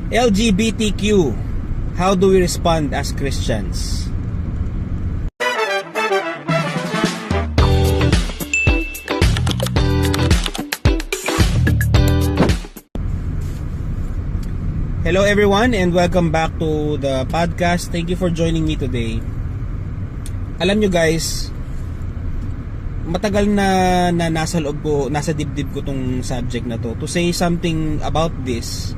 LGBTQ, how do we respond as Christians? Hello everyone and welcome back to the podcast. Thank you for joining me today. Alam nyo guys, matagal na nasa loob ko, nasa dibdib ko tong subject na to say something about this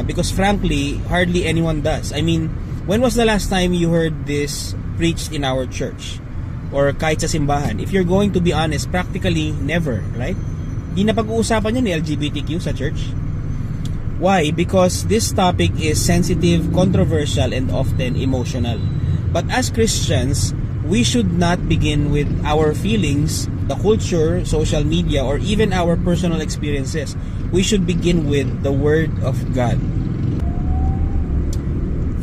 because frankly, hardly anyone does. I mean, when was the last time you heard this preached in our church? Or kahit sa simbahan? If you're going to be honest, practically never, right? Di na pag-uusapan yan ni LGBTQ sa church. Why? Because this topic is sensitive, controversial, and often emotional. But as Christians, we should not begin with our feelings, the culture, social media, or even our personal experiences. We should begin with the Word of God.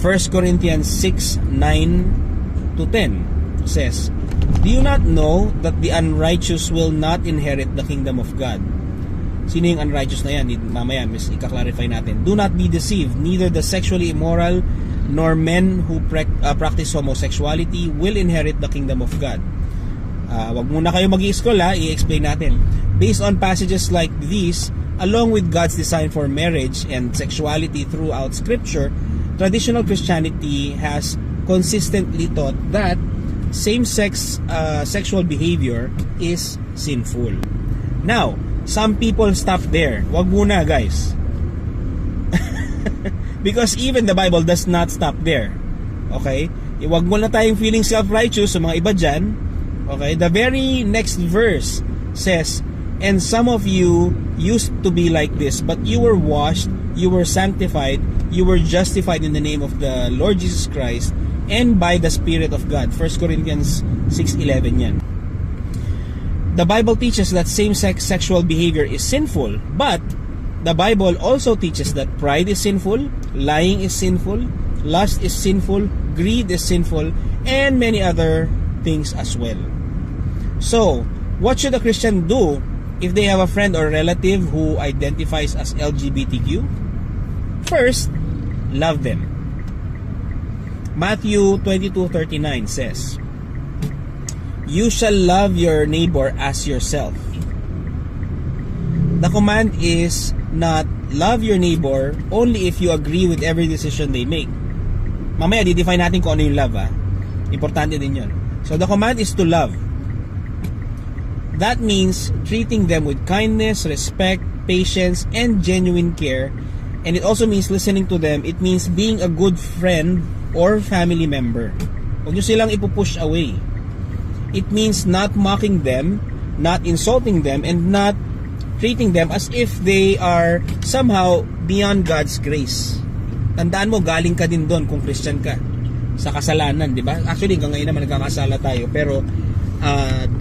1 Corinthians 6:9-10 says, "Do you not know that the unrighteous will not inherit the kingdom of God?" Sino yung unrighteous na yan? Mamaya, ika-clarify natin. "Do not be deceived, neither the sexually immoral nor men who practice homosexuality will inherit the kingdom of God." Wag muna kayo mag-i-scroll i-explain natin. Based on passages like these, along with God's design for marriage and sexuality throughout Scripture, traditional Christianity has consistently taught that same-sex sexual behavior is sinful. Now, some people stop there. Wag muna guys. Because even the Bible does not stop there. Okay? Wag muna tayong feeling self-righteous sa mga iba dyan. Okay? The very next verse says, "And some of you used to be like this, but you were washed, you were sanctified, you were justified in the name of the Lord Jesus Christ and by the Spirit of God." 1 Corinthians 6:11 yan. The Bible teaches that same-sex sexual behavior is sinful, but the Bible also teaches that pride is sinful, lying is sinful, lust is sinful, greed is sinful, and many other things as well. So, what should a Christian do if they have a friend or relative who identifies as LGBTQ? First, love them. Matthew 22:39 says, "You shall love your neighbor as yourself." The command is not love your neighbor only if you agree with every decision they make. Mamaya di-define natin kung ano yung love. Importante din yun. So the command is to love. That means treating them with kindness, respect, patience, and genuine care. And it also means listening to them. It means being a good friend or family member. Huwag nyo silang ipupush away. It means not mocking them, not insulting them, and not treating them as if they are somehow beyond God's grace. Tandaan mo, galing ka din doon kung Christian ka sa kasalanan, di ba? Actually, hanggang ngayon naman nagkakasala tayo, pero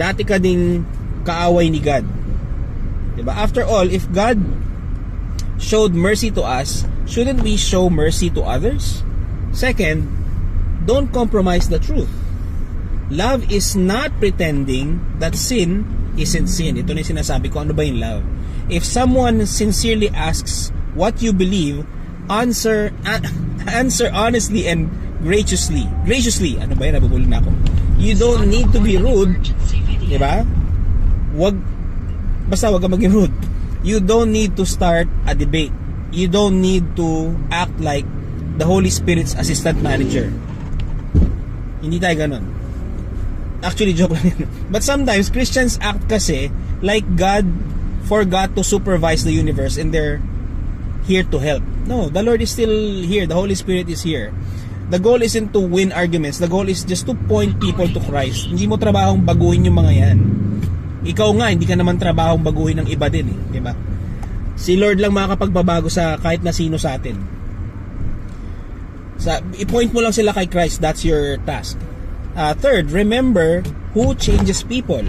dati ka ding kaaway ni God. Di ba? After all, if God showed mercy to us, shouldn't we show mercy to others? Second, don't compromise the truth. Love is not pretending that sin isn't sin. Ito na yung sinasabi ko, ano ba yung love? If someone sincerely asks what you believe, answer honestly and graciously. Graciously, ano ba yun? Nabubulin na ako. You don't need to be rude. Diba? Basta wag ka maging rude. You don't need to start a debate. You don't need to act like the Holy Spirit's assistant manager. Hindi tayo ganon. Actually, joke lang yun. But sometimes, Christians act kasi like God forgot to supervise the universe and they're here to help. No, the Lord is still here. The Holy Spirit is here. The goal isn't to win arguments. The goal is just to point people to Christ. Hindi mo trabahong baguhin yung mga yan. Ikaw nga, hindi ka naman trabahong baguhin ng iba din. Diba? Si Lord lang makakapagbabago sa kahit na sino sa atin. I-point mo lang sila kay Christ. That's your task. Third, remember who changes people.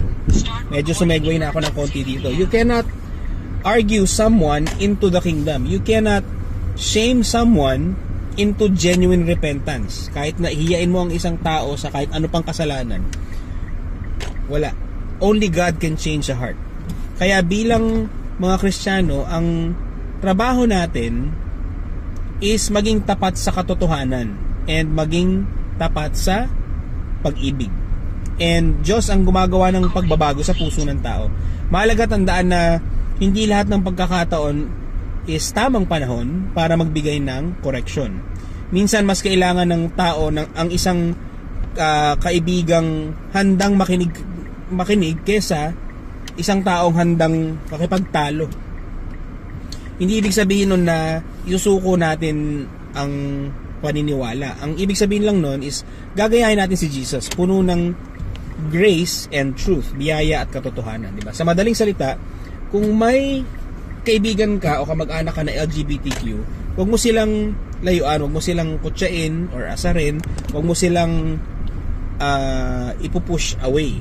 Medyo sumegway na ako ng konti dito. You cannot argue someone into the kingdom. You cannot shame someone into genuine repentance. Kahit na hiyain mo ang isang tao sa kahit ano pang kasalanan, wala. Only God can change a heart. Kaya bilang mga Kristiyano, ang trabaho natin is maging tapat sa katotohanan and maging tapat sa pag-ibig. And Diyos ang gumagawa ng pagbabago sa puso ng tao. Mahalaga tandaan na hindi lahat ng pagkakataon is tamang panahon para magbigay ng correction. Minsan mas kailangan ng tao ang isang kaibigang handang makinig kesa isang taong handang makipagtalo. Hindi ibig sabihin nun na isusuko natin ang paniniwala. Ang ibig sabihin lang nun is gagayahin natin si Jesus, puno ng grace and truth, biyaya at katotohanan, di ba? Sa madaling salita, kung may kaibigan ka o kamag-anak ka na LGBTQ, huwag mo silang layuan, huwag mo silang kutsain or asarin, huwag mo silang ipupush away.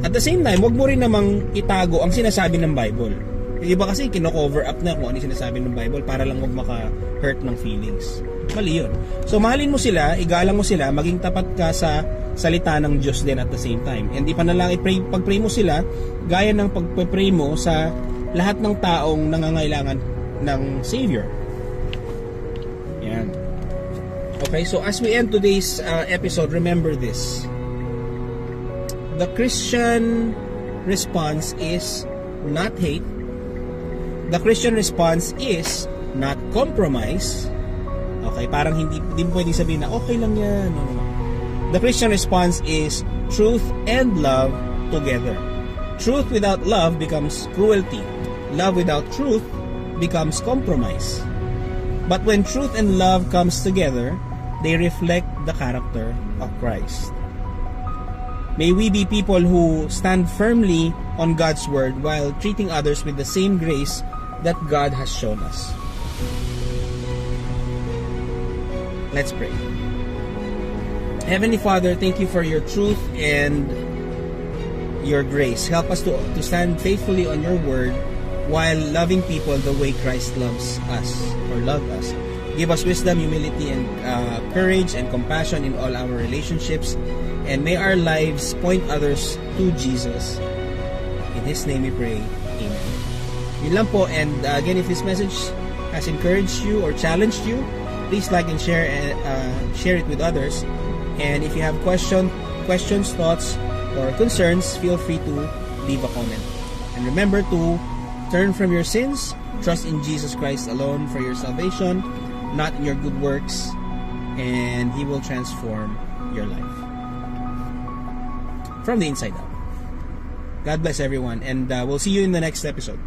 At the same time, huwag mo rin namang itago ang sinasabi ng Bible. Iba kasi kino-cover up na kung ano yung sinasabi ng Bible para lang huwag maka-hurt ng feelings. Mali yun. So mahalin mo sila, igalang mo sila, maging tapat ka sa salita ng Diyos din at the same time. And ipanalangin, pag-pray mo sila, gaya ng pag-pray mo sa lahat ng taong nangangailangan ng Savior. Yan. Okay, so as we end today's episode, remember this. The Christian response is not hate. The Christian response is not compromise. Okay, parang hindi pwedeng sabihin na okay lang yan. No. The Christian response is truth and love together. Truth without love becomes cruelty. Love without truth becomes compromise. But when truth and love comes together, they reflect the character of Christ. May we be people who stand firmly on God's word while treating others with the same grace that God has shown us. Let's pray. Heavenly Father, thank you for your truth and your grace. Help us to stand faithfully on your word while loving people the way Christ loves us or loved us. Give us wisdom, humility, and courage and compassion in all our relationships. And may our lives point others to Jesus. In His name we pray. Amen. Yun lang po. And again, if this message has encouraged you or challenged you, please like and share it with others. And if you have questions, thoughts, or concerns, feel free to leave a comment. And remember to turn from your sins, trust in Jesus Christ alone for your salvation, not in your good works, and He will transform your life from the inside out. God bless everyone, and we'll see you in the next episode.